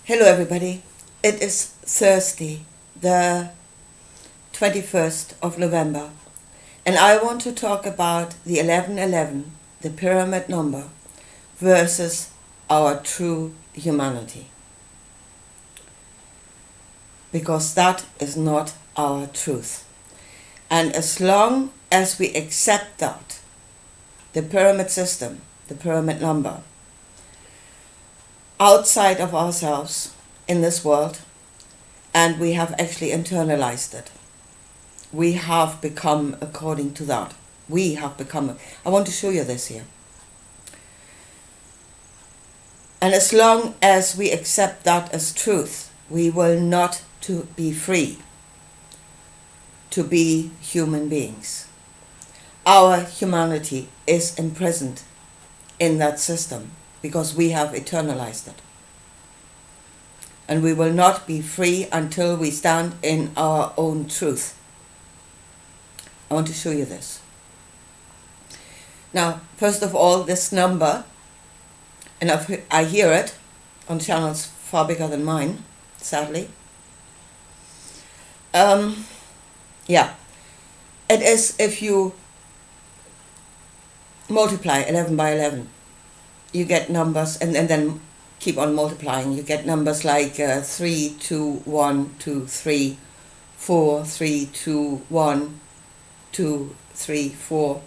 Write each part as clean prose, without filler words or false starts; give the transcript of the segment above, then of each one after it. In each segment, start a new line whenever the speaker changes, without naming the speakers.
Hello everybody, it is Thursday, the 21st of November, and I want to talk about the 1111, the pyramid number, versus our true humanity. Because that is not our truth. And as long as we accept that, the pyramid system, the pyramid number, outside of ourselves in this world, and we have actually internalized it. We have become according to that. I want to show you this here. And as long as we accept that as truth, we will not to be free to be human beings. Our humanity is imprisoned in that system because we have eternalized it. And we will not be free until we stand in our own truth. I want to show you this. Now, first of all, this number, and I hear it on channels far bigger than mine, sadly. It is if you multiply 11 by 11, you get numbers, and then keep on multiplying. You get numbers like 3, 2, 1, 2, 3, 4, 3, 2, 1, 2, 3, 4.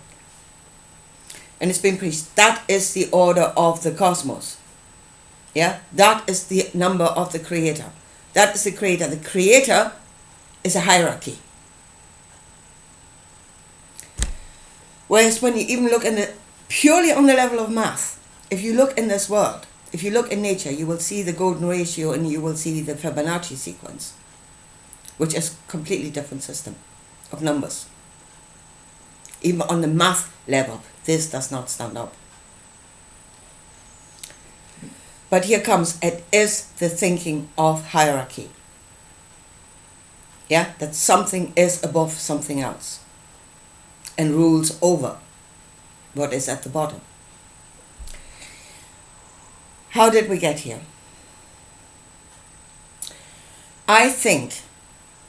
And it's been preached. That is the order of the cosmos. Yeah? That is the number of the Creator. That is the Creator. The Creator is a hierarchy. Whereas when you even look purely on the level of math, if you look in this world, if you look in nature, you will see the golden ratio and you will see the Fibonacci sequence, which is a completely different system of numbers. Even on the math level, this does not stand up. But here comes, it is the thinking of hierarchy. Yeah, that something is above something else and rules over what is at the bottom. How did we get here? I think,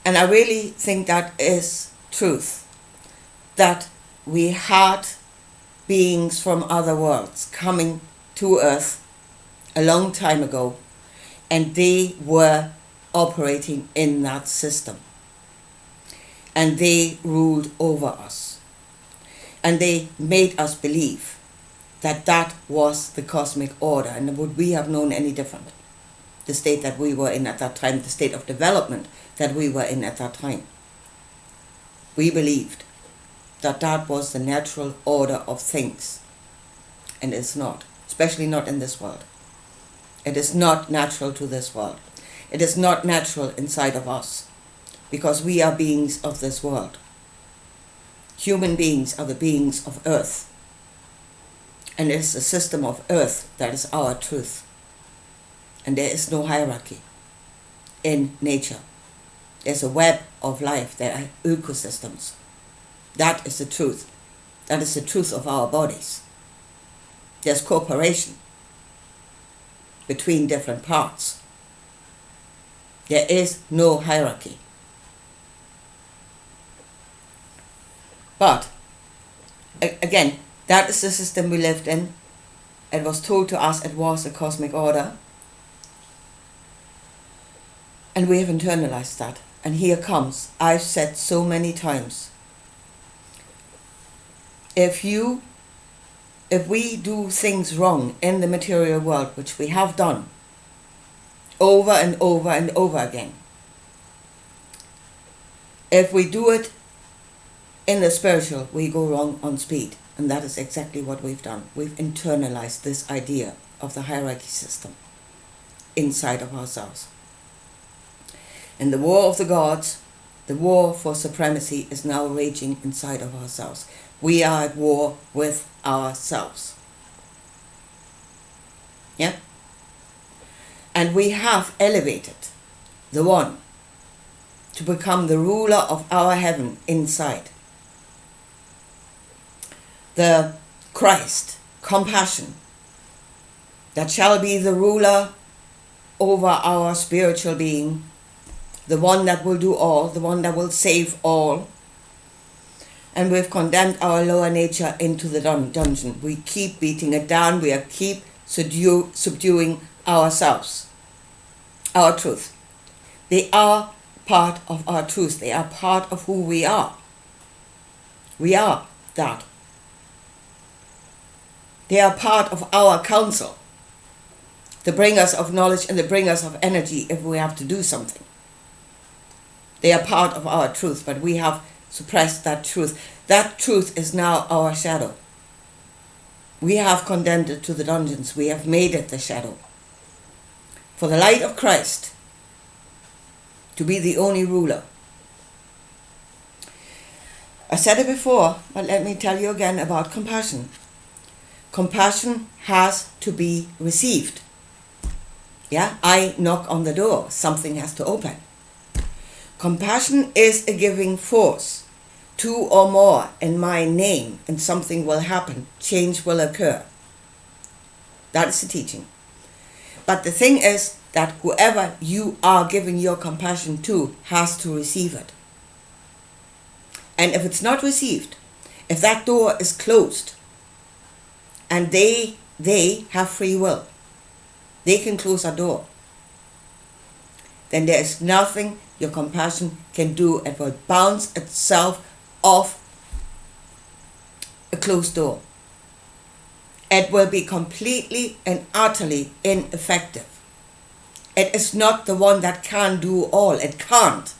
and I really think that is truth, that we had beings from other worlds coming to Earth a long time ago, and they were operating in that system. And they ruled over us. And they made us believe that that was the cosmic order, and would we have known any different? The state that we were in at that time, the state of development that we were in at that time. We believed that that was the natural order of things, and it's not, especially not in this world. It is not natural to this world. It is not natural inside of us, because we are beings of this world. Human beings are the beings of Earth. And it is the system of Earth that is our truth. And there is no hierarchy in nature. There's a web of life. There are ecosystems. That is the truth. That is the truth of our bodies. There's cooperation between different parts. There is no hierarchy. But, again, that is the system we lived in. It was told to us it was a cosmic order. And we have internalized that. And here comes, I've said so many times, if we do things wrong in the material world, which we have done over and over and over again, if we do it in the spiritual, we go wrong on speed. And that is exactly what we've done. We've internalized this idea of the hierarchy system inside of ourselves. And the war of the gods, the war for supremacy, is now raging inside of ourselves. We are at war with ourselves. Yeah? And we have elevated the one to become the ruler of our heaven inside. The Christ, compassion, that shall be the ruler over our spiritual being, the one that will do all, the one that will save all. And we've condemned our lower nature into the dungeon. We keep beating it down. We keep subduing ourselves, our truth. They are part of our truth. They are part of who we are. We are that. They are part of our counsel, the bringers of knowledge and the bringers of energy if we have to do something. They are part of our truth, but we have suppressed that truth. That truth is now our shadow. We have condemned it to the dungeons. We have made it the shadow. For the light of Christ to be the only ruler. I said it before, but let me tell you again about compassion. Compassion has to be received. Yeah, I knock on the door, something has to open. Compassion is a giving force. 2 or more in my name and something will happen. Change will occur. That is the teaching. But the thing is that whoever you are giving your compassion to has to receive it. And if it's not received, if that door is closed, and they have free will, they can close a door, then there is nothing your compassion can do. It will bounce itself off a closed door. It will be completely and utterly ineffective. It is not the one that can do all. It can't.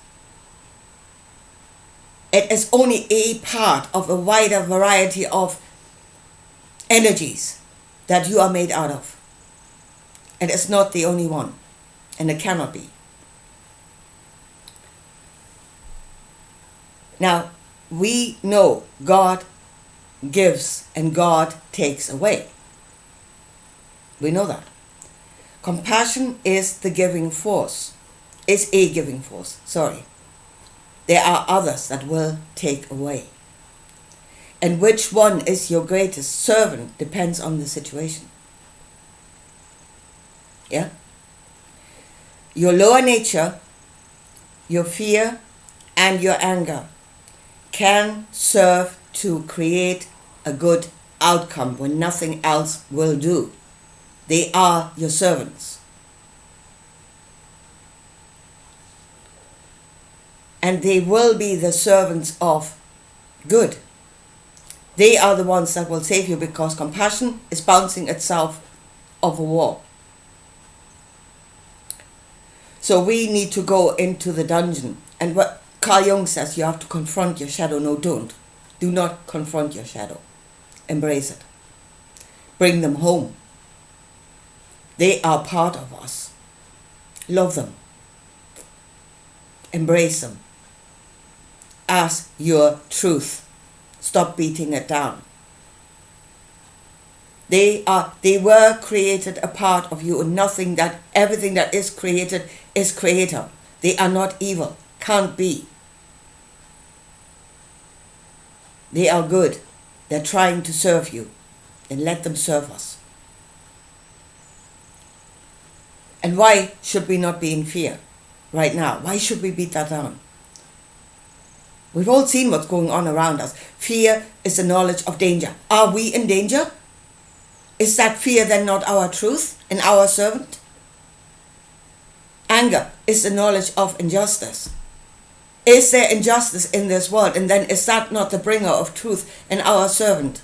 It is only a part of a wider variety of energies that you are made out of. It is not the only one, and it cannot be. Now, we know God gives and God takes away. We know that. Compassion is the giving force, is a giving force, sorry. There are others that will take away. And which one is your greatest servant depends on the situation. Yeah? Your lower nature, your fear, and your anger can serve to create a good outcome when nothing else will do. They are your servants. And they will be the servants of good. They are the ones that will save you because compassion is bouncing itself off a wall. So we need to go into the dungeon. And what Carl Jung says, you have to confront your shadow. No, don't. Do not confront your shadow. Embrace it. Bring them home. They are part of us. Love them. Embrace them as your truth. Stop beating it down. They were created a part of you, and everything that is created is creator. They are not evil. Can't be. They are good. They're trying to serve you. And let them serve us. And why should we not be in fear right now? Why should we beat that down? We've all seen what's going on around us. Fear is the knowledge of danger. Are we in danger? Is that fear then not our truth and our servant? Anger is the knowledge of injustice. Is there injustice in this world? And then is that not the bringer of truth and our servant?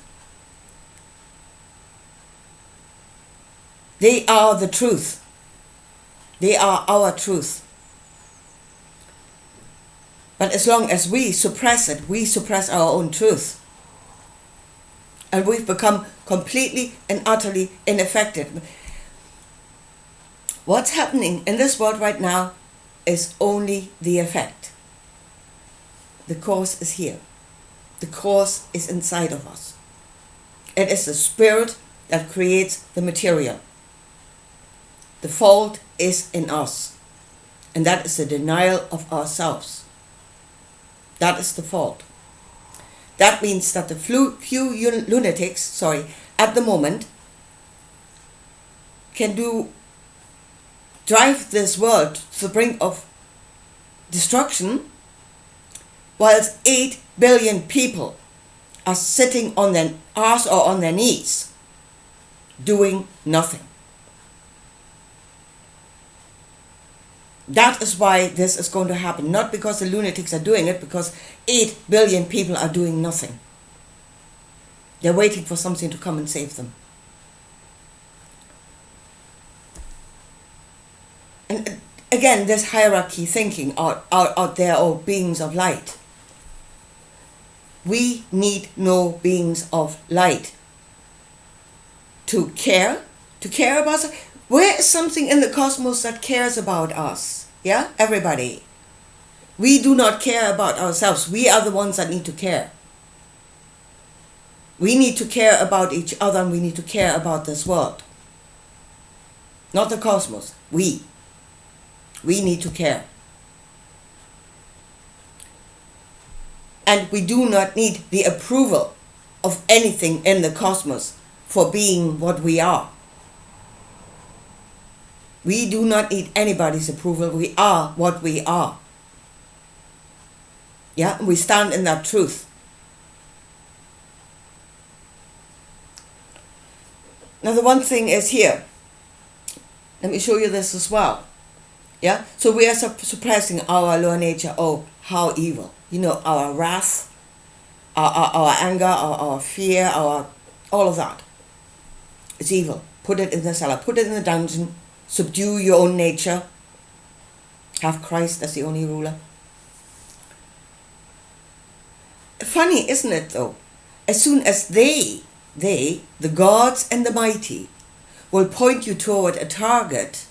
They are the truth. They are our truth. But as long as we suppress it, we suppress our own truth. And we've become completely and utterly ineffective. What's happening in this world right now is only the effect. The cause is here. The cause is inside of us. It is the spirit that creates the material. The fault is in us. And that is the denial of ourselves. That is the fault. That means that the few lunatics, at the moment, can do drive this world to the brink of destruction, whilst 8 billion people are sitting on their arse or on their knees doing nothing. That is why this is going to happen. Not because the lunatics are doing it, because 8 billion people are doing nothing. They're waiting for something to come and save them. And again, this hierarchy thinking out there, or beings of light. We need no beings of light to care about us. Where is something in the cosmos that cares about us? Yeah, everybody. We do not care about ourselves. We are the ones that need to care. We need to care about each other, and we need to care about this world. Not the cosmos. We need to care. And we do not need the approval of anything in the cosmos for being what we are. We do not need anybody's approval. We are what we are. Yeah, and we stand in that truth. Now the one thing is here. Let me show you this as well. Yeah, so we are suppressing our lower nature. Oh, how evil. You know, our wrath, our anger, our fear, all of that. It's evil. Put it in the cellar. Put it in the dungeon. Subdue your own nature. Have Christ as the only ruler. Funny, isn't it though? As soon as they, the gods and the mighty, will point you toward a target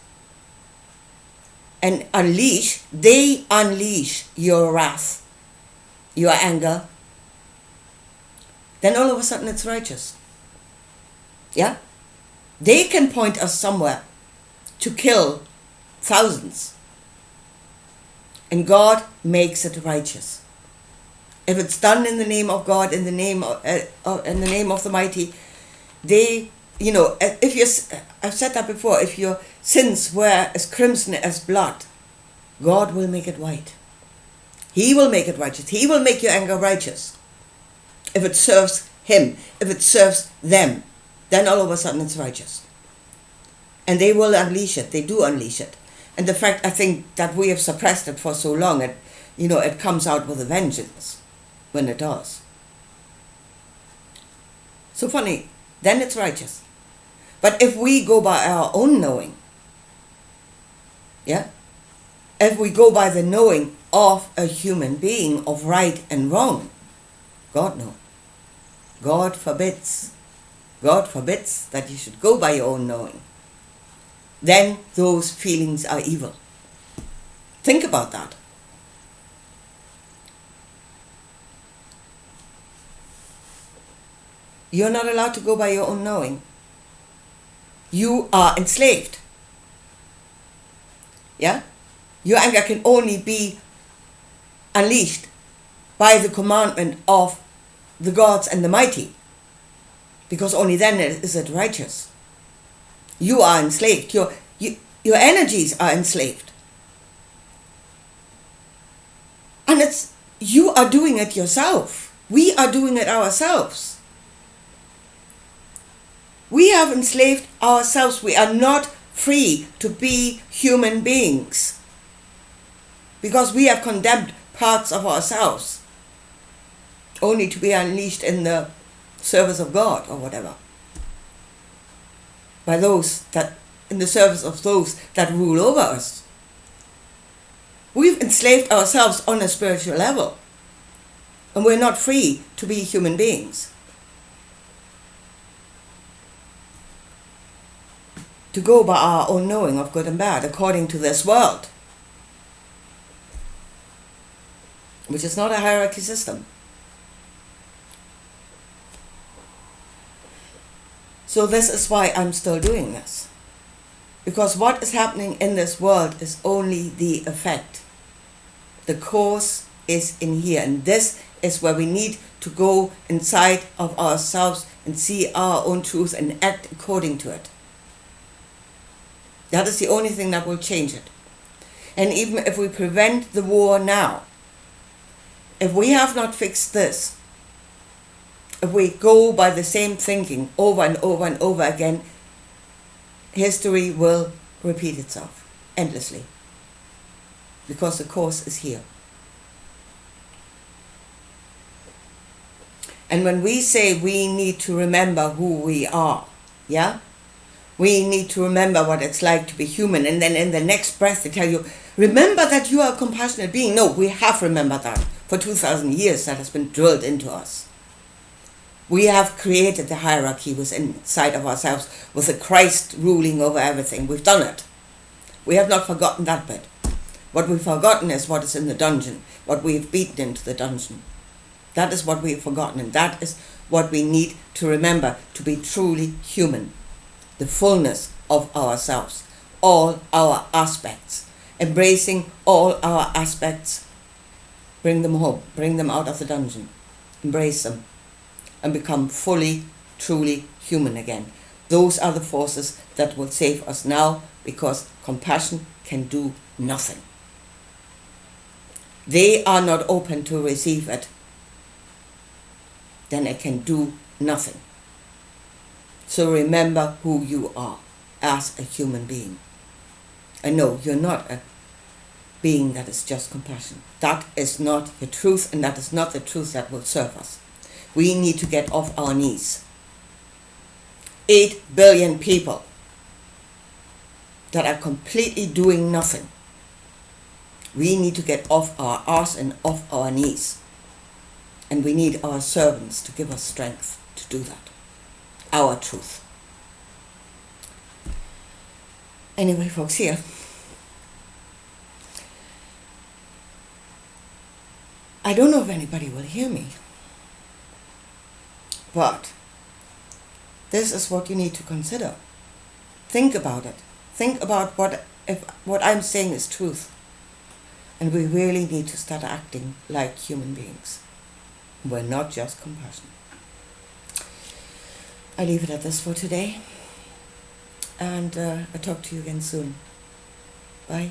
and they unleash your wrath, your anger, then all of a sudden it's righteous. Yeah? They can point us somewhere to kill thousands, and God makes it righteous. If it's done in the name of God, in the name of the mighty, they, you know, I've said that before, if your sins were as crimson as blood, God will make it white. He will make it righteous. He will make your anger righteous. If it serves Him, if it serves them, then all of a sudden it's righteous. And they will unleash it. They do unleash it. And the fact, I think, that we have suppressed it for so long, it comes out with a vengeance when it does. So funny, then it's righteous. But if we go by our own knowing, yeah, if we go by the knowing of a human being of right and wrong, God no. God forbids that you should go by your own knowing. Then those feelings are evil. Think about that. You're not allowed to go by your own knowing. You are enslaved. Yeah? Your anger can only be unleashed by the commandment of the gods and the mighty, because only then is it righteous. You are enslaved. Your energies are enslaved. And you are doing it yourself. We are doing it ourselves. We have enslaved ourselves. We are not free to be human beings because we have condemned parts of ourselves only to be unleashed in the service of God or whatever. In the service of those that rule over us. We've enslaved ourselves on a spiritual level, and we're not free to be human beings. To go by our own knowing of good and bad according to this world, which is not a hierarchy system. So this is why I'm still doing this. Because what is happening in this world is only the effect. The cause is in here. And this is where we need to go inside of ourselves and see our own truth and act according to it. That is the only thing that will change it. And even if we prevent the war now, if we have not fixed this, if we go by the same thinking over and over and over again, history will repeat itself endlessly, because the course is here. And when we say we need to remember who we are, yeah? We need to remember what it's like to be human. And then in the next breath they tell you, remember that you are a compassionate being. No, we have remembered that. For 2,000 years that has been drilled into us. We have created the hierarchy within inside of ourselves with the Christ ruling over everything. We've done it. We have not forgotten that bit. What we've forgotten is what is in the dungeon, what we've beaten into the dungeon. That is what we've forgotten, and that is what we need to remember to be truly human. The fullness of ourselves, all our aspects, embracing all our aspects. Bring them home, bring them out of the dungeon, embrace them, and become fully, truly human again. Those are the forces that will save us now, because compassion can do nothing. They are not open to receive it, then it can do nothing. So remember who you are as a human being. And no, you're not a being that is just compassion. That is not the truth, and that is not the truth that will serve us. We need to get off our knees. 8 billion people that are completely doing nothing. We need to get off our arse and off our knees. And we need our servants to give us strength to do that. Our truth. Anyway, folks, here. I don't know if anybody will hear me, but this is what you need to consider. Think about it. Think about if what I'm saying is truth. And we really need to start acting like human beings. We're not just compassion. I leave it at this for today. And I'll talk to you again soon. Bye.